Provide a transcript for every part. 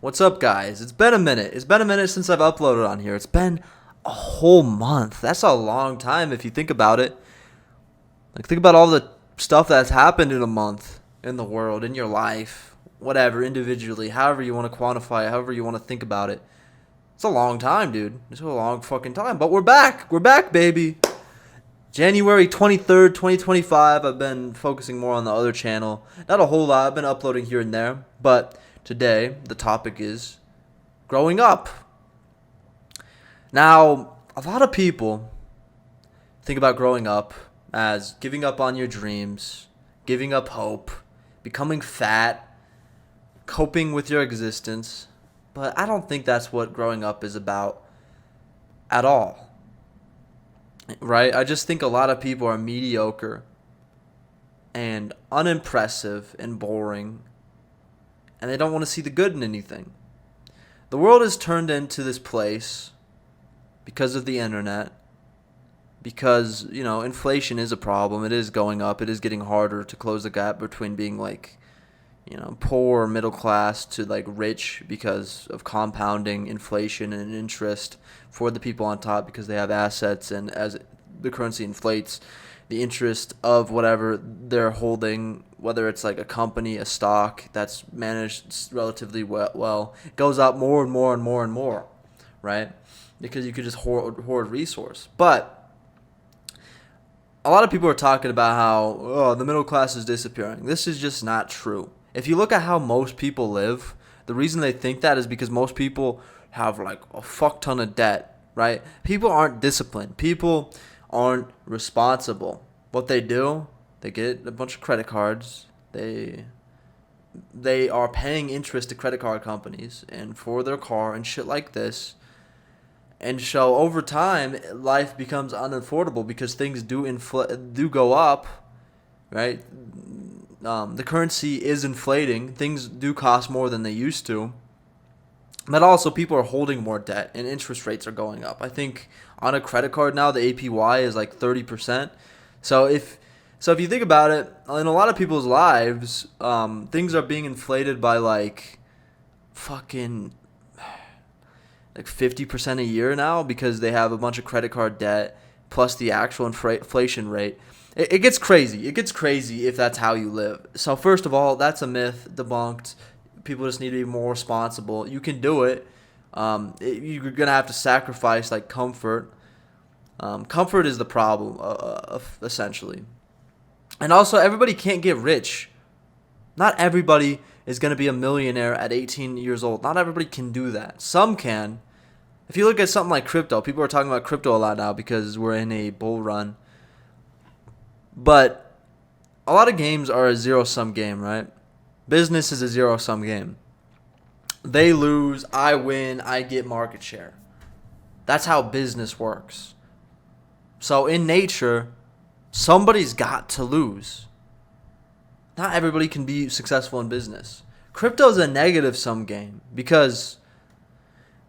What's up, guys? It's been a minute. It's been a minute since I've uploaded on here. It's been a whole month. That's a long time if you think about it. Like, think about all the stuff that's happened in a month in the world, in your life, whatever, individually, however you want to quantify it, however you want to think about it. It's a long time, dude. It's a long fucking time. But we're back. We're back, baby. January 23rd, 2025. I've been focusing more on the other channel. Not a whole lot. I've been uploading here and there. But today, the topic is growing up. Now, a lot of people think about growing up as giving up on your dreams, giving up hope, becoming fat, coping with your existence. But I don't think that's what growing up is about at all. Right? I just think a lot of people are mediocre and unimpressive and boring, and they don't want to see the good in anything. The world has turned into this place because of the internet, because, inflation is a problem. It is going up. It is getting harder to close the gap between being poor or middle class to rich because of compounding inflation and interest for the people on top because they have assets, and as the currency inflates, the interest of whatever they're holding, whether it's like a company, a stock that's managed relatively well, goes up more and more and more and more, right? Because you could just hoard resource. But a lot of people are talking about how the middle class is disappearing. This is just not true. If you look at how most people live, the reason they think that is because most people have a fuck ton of debt, right? People aren't disciplined. People aren't responsible. What they do, they get a bunch of credit cards. They are paying interest to credit card companies and for their car and shit like this. And so over time, life becomes unaffordable because things do go up, right? The currency is inflating. Things do cost more than they used to. But also, people are holding more debt, and interest rates are going up. I think on a credit card now, the APY is 30%. So if you think about it, in a lot of people's lives, things are being inflated by fucking 50% a year now because they have a bunch of credit card debt plus the actual inflation rate. It gets crazy. It gets crazy if that's how you live. So first of all, that's a myth, debunked. People just need to be more responsible. You can do it. You're going to have to sacrifice comfort. Comfort is the problem, essentially. And also, everybody can't get rich. Not everybody is going to be a millionaire at 18 years old. Not everybody can do that. Some can. If you look at something like crypto, people are talking about crypto a lot now because we're in a bull run. But a lot of games are a zero-sum game, right? Business is a zero-sum game. They lose, I win, I get market share. That's how business works. So in nature, somebody's got to lose. Not everybody can be successful in business. Crypto is a negative-sum game because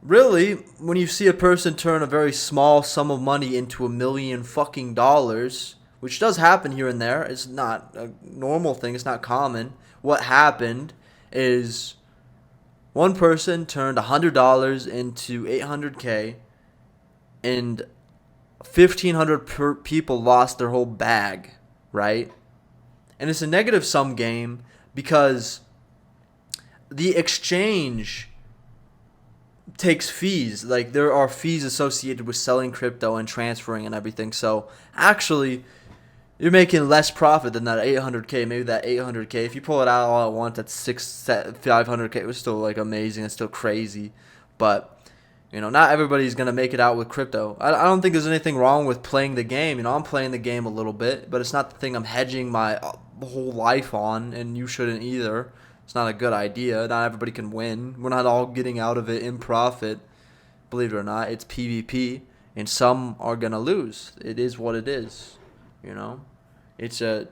really, when you see a person turn a very small sum of money into $1 million fucking dollars, which does happen here and there, it's not a normal thing, it's not common. What happened is one person turned $100 into $800K, and 1,500 people lost their whole bag, right? And it's a negative sum game because the exchange takes fees. There are fees associated with selling crypto and transferring and everything. So actually, you're making less profit than that 800K. Maybe that 800K. If you pull it out all at once, that's 500K. It was still amazing. It's still crazy, but not everybody's gonna make it out with crypto. I don't think there's anything wrong with playing the game. I'm playing the game a little bit, but it's not the thing I'm hedging my whole life on, and you shouldn't either. It's not a good idea. Not everybody can win. We're not all getting out of it in profit. Believe it or not, it's PvP, and some are gonna lose. It is what it is. It's a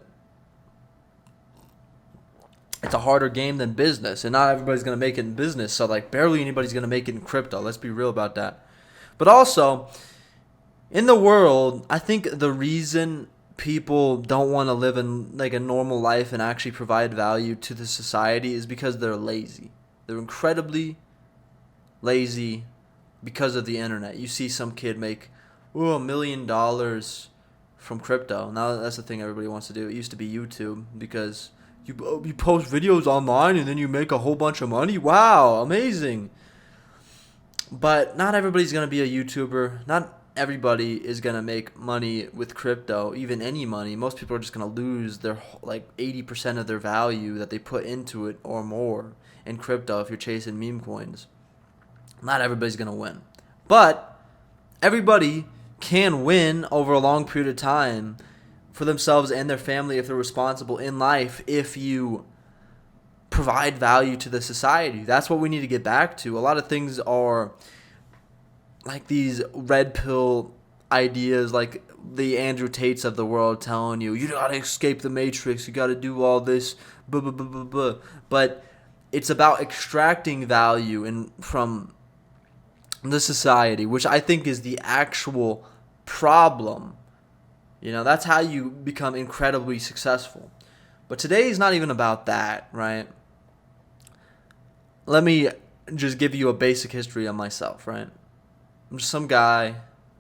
harder game than business, and not everybody's gonna make it in business. So barely anybody's gonna make it in crypto. Let's be real about that. But also, in the world, I think the reason people don't want to live in a normal life and actually provide value to the society is because they're lazy. They're incredibly lazy because of the internet. You see some kid make $1 million from crypto. Now that's the thing everybody wants to do. It used to be YouTube because you post videos online and then you make a whole bunch of money. Wow, amazing. But not everybody's going to be a YouTuber. Not everybody is going to make money with crypto, even any money. Most people are just going to lose their 80% of their value that they put into it or more in crypto if you're chasing meme coins. Not everybody's going to win. But everybody can win over a long period of time for themselves and their family if they're responsible in life, if you provide value to the society. That's what we need to get back to. A lot of things are like these red pill ideas, like the Andrew Tates of the world telling you, you gotta escape the matrix, you gotta do all this, blah, blah, blah, blah, blah. But it's about extracting value from the society, which I think is the actual problem. That's how you become incredibly successful. But today is not even about that, right? Let me just give you a basic history of myself, right? I'm just some guy,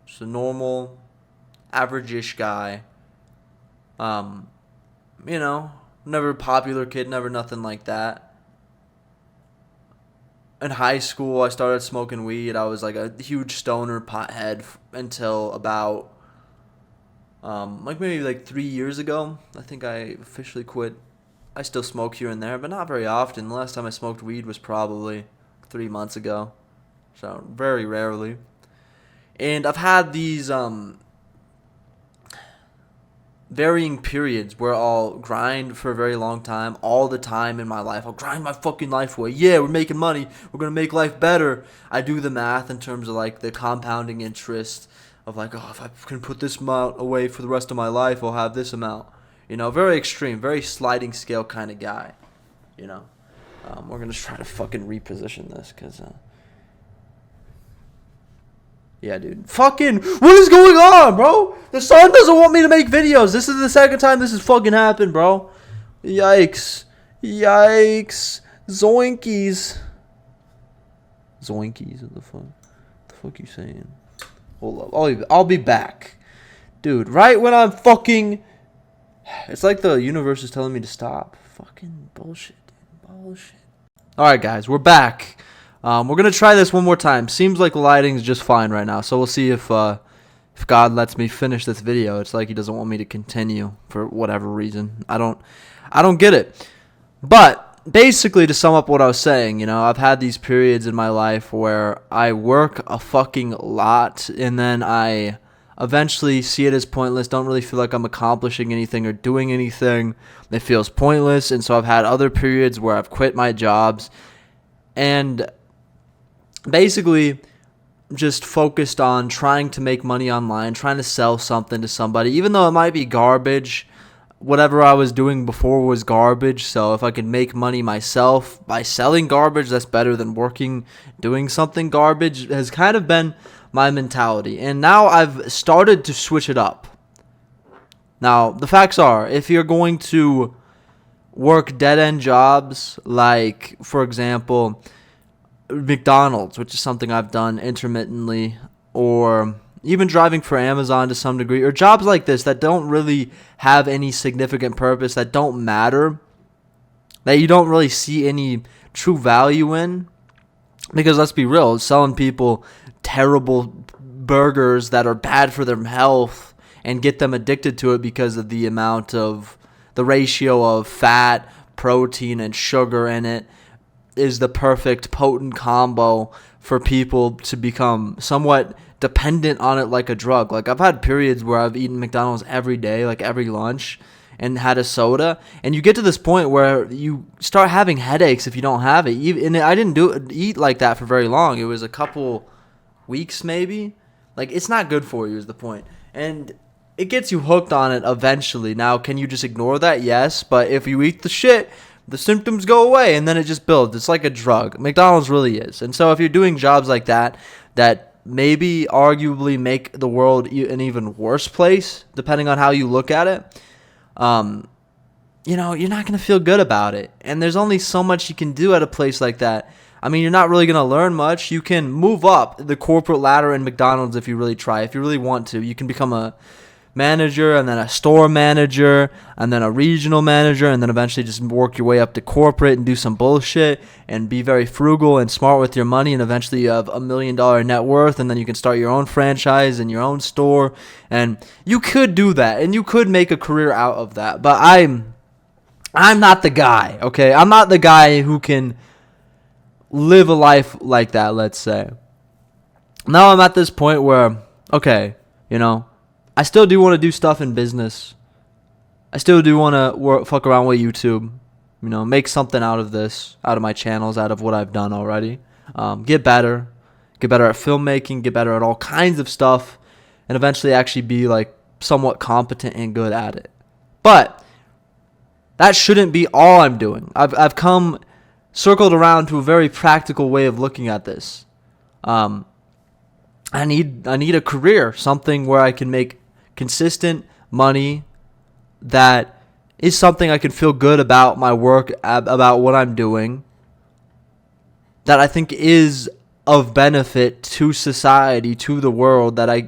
just a normal, average-ish guy. Never a popular kid, never nothing like that. In high school, I started smoking weed. I was like a huge stoner pothead until about maybe 3 years ago. I think I officially quit. I still smoke here and there, but not very often. The last time I smoked weed was probably 3 months ago. So very rarely. And I've had these varying periods where I'll grind for a very long time, all the time in my life. I'll grind my fucking life away. Yeah, we're making money. We're going to make life better. I do the math in terms of the compounding interest of if I can put this amount away for the rest of my life, I'll have this amount. Very extreme, very sliding scale kind of guy. We're going to try to fucking reposition this because, yeah, dude. Fucking, what is going on, bro? The sun doesn't want me to make videos. This is the second time this has fucking happened, bro. Yikes. Zoinkies. What the fuck you saying? Hold up. I'll be back. Dude, right when I'm fucking... It's like the universe is telling me to stop. Fucking bullshit, dude. Bullshit. Alright, guys. We're back. We're going to try this one more time. Seems like the lighting's just fine right now. So we'll see if God lets me finish this video. It's like he doesn't want me to continue for whatever reason. I don't get it. But basically, to sum up what I was saying, I've had these periods in my life where I work a fucking lot and then I eventually see it as pointless, don't really feel like I'm accomplishing anything or doing anything. It feels pointless. And so I've had other periods where I've quit my jobs and basically just focused on trying to make money online, trying to sell something to somebody, even though it might be garbage. Whatever I was doing before was garbage, so if I could make money myself by selling garbage, that's better than doing something garbage, has kind of been my mentality. And now I've started to switch it up. Now, the facts are, if you're going to work dead-end jobs, like, for example, McDonald's, which is something I've done intermittently, or even driving for Amazon to some degree, or jobs like this that don't really have any significant purpose, that don't matter, that you don't really see any true value in. Because let's be real, selling people terrible burgers that are bad for their health and get them addicted to it because of the ratio of fat, protein, and sugar in it is the perfect potent combo for people to become somewhat dependent on it like a drug. I've had periods where I've eaten McDonald's every day, every lunch, and had a soda, and you get to this point where you start having headaches if you don't have it. And I didn't eat like that for very long. It was a couple weeks maybe. It's not good for you is the point. And it gets you hooked on it eventually. Now, can you just ignore that? Yes, but if you eat the shit, the symptoms go away, and then it just builds. It's like a drug. McDonald's really is. And so if you're doing jobs like that maybe arguably make the world an even worse place, depending on how you look at it, you're not going to feel good about it. And there's only so much you can do at a place like that I mean, you're not really going to learn much. You can move up the corporate ladder in McDonald's if you really try. If you really want to, you can become a manager and then a store manager and then a regional manager and then eventually just work your way up to corporate and do some bullshit and be very frugal and smart with your money, and eventually you have $1 million net worth, and then you can start your own franchise and your own store, and you could do that and you could make a career out of that. But I'm not the guy, okay? I'm not the guy who can live a life like that, let's say. Now I'm at this point where, okay, I still do want to do stuff in business. I still do want to fuck around with YouTube. Make something out of this, out of my channels, out of what I've done already. Get better at filmmaking, get better at all kinds of stuff, and eventually actually be like somewhat competent and good at it. But that shouldn't be all I'm doing. I've come circled around to a very practical way of looking at this. I need a career, something where I can make consistent money that is something I can feel good about my work, about what I'm doing, that I think is of benefit to society, to the world, that I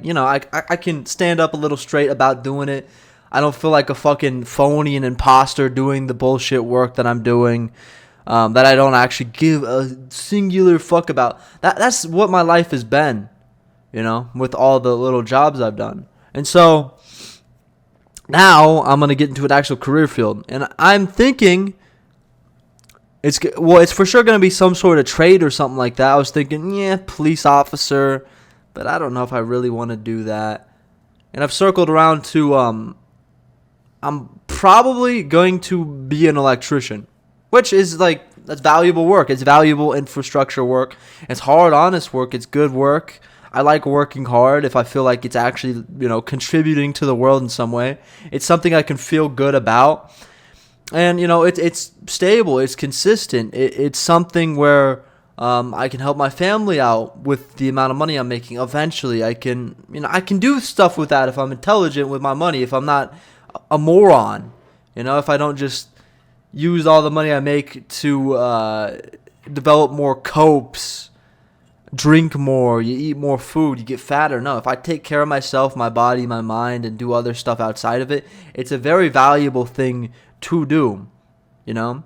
can stand up a little straight about doing it. I don't feel like a fucking phony and imposter doing the bullshit work that I'm doing, that I don't actually give a singular fuck about. That's what my life has been, with all the little jobs I've done. And so now I'm going to get into an actual career field. And I'm thinking it's for sure going to be some sort of trade or something like that. I was thinking, police officer, but I don't know if I really want to do that. And I've circled around to, I'm probably going to be an electrician, which is that's valuable work. It's valuable infrastructure work. It's hard, honest work. It's good work. I like working hard if I feel like it's actually, contributing to the world in some way. It's something I can feel good about. And, it's stable. It's consistent. It's something where I can help my family out with the amount of money I'm making. Eventually, I can do stuff with that if I'm intelligent with my money, if I'm not a moron, if I don't just use all the money I make to develop more copes, drink more, you eat more food, you get fatter. No, if I take care of myself, my body, my mind, and do other stuff outside of it, it's a very valuable thing to do, And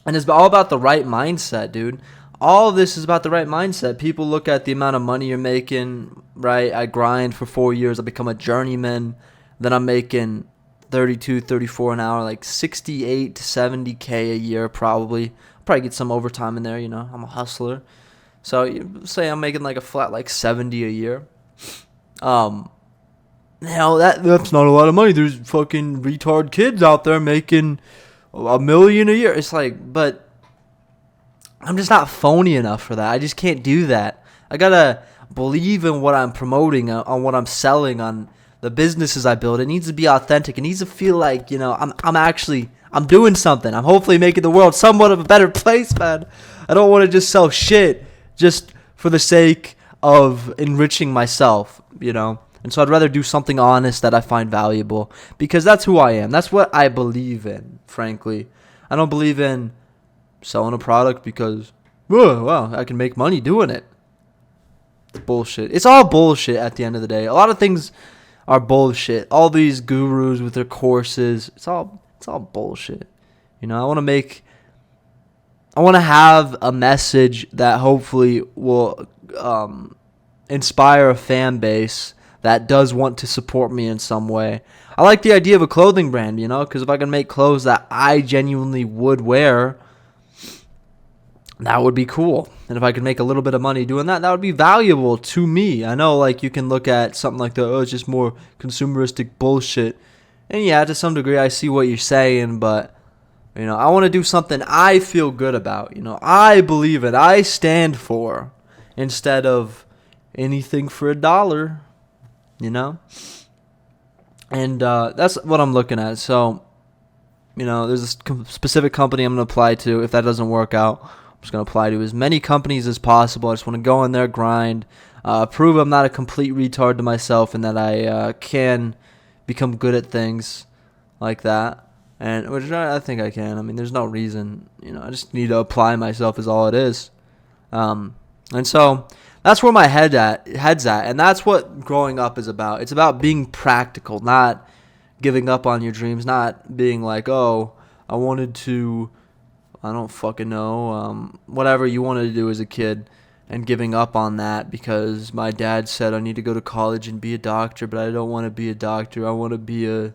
it's all about the right mindset, dude. All of this is about the right mindset. People look at the amount of money you're making, right? I grind for 4 years, I become a journeyman, then I'm making 32, 34 an hour, like 68 to 70K a year probably. I'll probably get some overtime in there, I'm a hustler. So you say I'm making like a flat 70 a year. That's not a lot of money. There's fucking retard kids out there making $1 million a year. It's but I'm just not phony enough for that. I just can't do that. I gotta believe in what I'm promoting, on what I'm selling, on the businesses I build. It needs to be authentic. It needs to feel like, I'm doing something. I'm hopefully making the world somewhat of a better place, man. I don't want to just sell shit just for the sake of enriching myself, And so I'd rather do something honest that I find valuable, because that's who I am. That's what I believe in, frankly. I don't believe in selling a product because, I can make money doing it. It's bullshit. It's all bullshit at the end of the day. A lot of things are bullshit. All these gurus with their courses, it's all bullshit. I want to have a message that hopefully will inspire a fan base that does want to support me in some way. I like the idea of a clothing brand, because if I can make clothes that I genuinely would wear, that would be cool. And if I could make a little bit of money doing that, that would be valuable to me. I know, you can look at something like it's just more consumeristic bullshit. And yeah, to some degree, I see what you're saying, but I want to do something I feel good about. I believe it. I stand for, instead of anything for $1. And that's what I'm looking at. So, there's a specific company I'm going to apply to. If that doesn't work out, I'm just going to apply to as many companies as possible. I just want to go in there, grind, prove I'm not a complete retard to myself, and that I can become good at things like that. And which I think I can. I mean, there's no reason, I just need to apply myself is all it is. And so that's where my head's at, and that's what growing up is about. It's about being practical, not giving up on your dreams, not being like, oh, I wanted to, I don't fucking know, whatever you wanted to do as a kid, and giving up on that because my dad said I need to go to college and be a doctor, but I don't want to be a doctor. I want to be a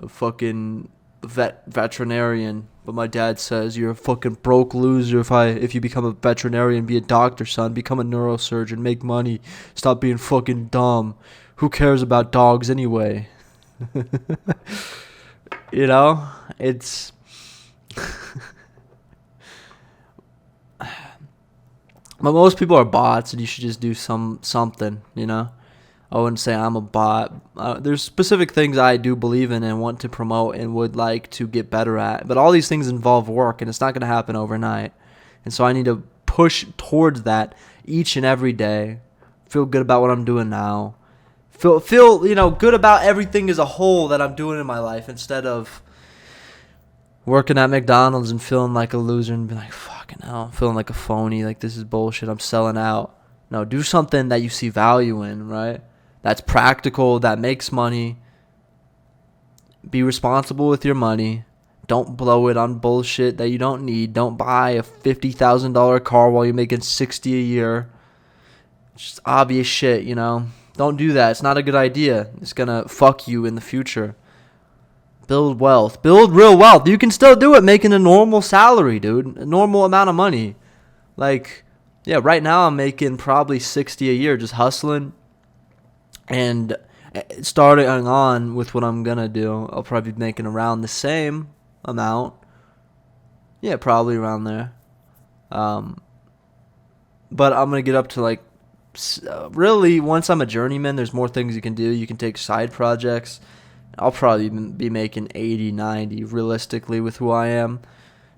fucking veterinarian. But my dad says you're a fucking broke loser if you become a veterinarian, be a doctor, son. Become a neurosurgeon, make money. Stop being fucking dumb. Who cares about dogs anyway? You know, it's but most people are bots, and you should just do something. You know, I wouldn't say I'm a bot. There's specific things I do believe in and want to promote and would like to get better at. But all these things involve work, and it's not going to happen overnight. And so I need to push towards that each and every day. Feel good about what I'm doing now. Feel good about everything as a whole that I'm doing in my life, instead of working at McDonald's and feeling like a loser and being like, fucking hell, feeling like a phony, like this is bullshit, I'm selling out. No, do something that you see value in, right? That's practical, that makes money. Be responsible with your money. Don't blow it on bullshit that you don't need. Don't buy a $50,000 car while you're making $60 a year. It's just obvious shit, you know? Don't do that. It's not a good idea. It's gonna fuck you in the future. Build wealth. Build real wealth. You can still do it making a normal salary, dude. A normal amount of money. Like, yeah, right now I'm making probably $60 a year just hustling. And starting on with what I'm going to do, I'll probably be making around the same amount. Yeah, probably around there. But I'm going to get up to like, really, once I'm a journeyman, there's more things you can do. You can take side projects. I'll probably be making 80, 90 realistically with who I am.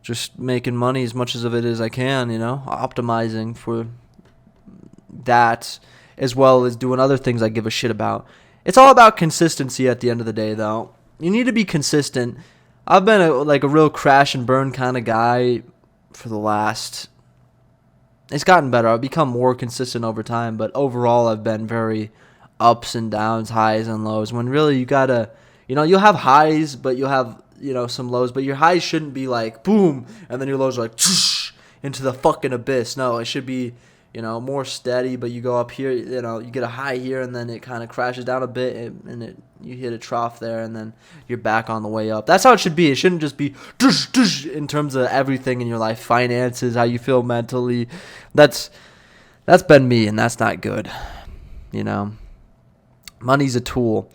Just making money as much of it as I can, you know, optimizing for that, as well as doing other things I give a shit about. It's all about consistency at the end of the day, though. You need to be consistent. I've been a real crash and burn kind of guy for the last... It's gotten better. I've become more consistent over time, but overall I've been very ups and downs, highs and lows, when really you gotta... you'll have highs, but you'll have, some lows, but your highs shouldn't be like, boom, and then your lows are like, into the fucking abyss. No, it should be, more steady, but you go up here, you get a high here, and then it kind of crashes down a bit, and you hit a trough there, and then you're back on the way up. That's how it should be. It shouldn't just be in terms of everything in your life, finances, how you feel mentally. That's been me, and that's not good, Money's a tool.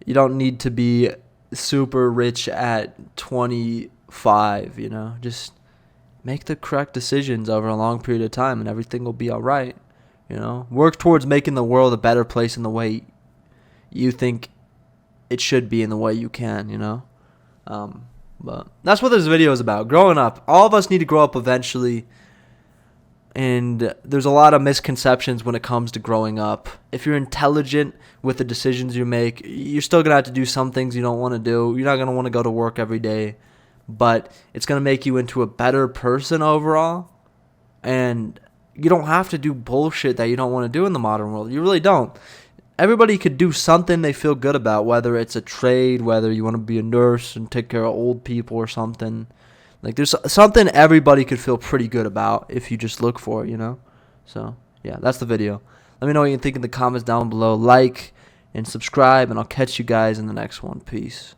You don't need to be super rich at 25, Just make the correct decisions over a long period of time and everything will be all right, Work towards making the world a better place in the way you think it should be, in the way you can, But that's what this video is about. Growing up. All of us need to grow up eventually. And there's a lot of misconceptions when it comes to growing up. If you're intelligent with the decisions you make, you're still going to have to do some things you don't want to do. You're not going to want to go to work every day. But it's going to make you into a better person overall. And you don't have to do bullshit that you don't want to do in the modern world. You really don't. Everybody could do something they feel good about, whether it's a trade, whether you want to be a nurse and take care of old people or something. Like, there's something everybody could feel pretty good about if you just look for it, So, yeah, that's the video. Let me know what you think in the comments down below. Like and subscribe, and I'll catch you guys in the next one. Peace.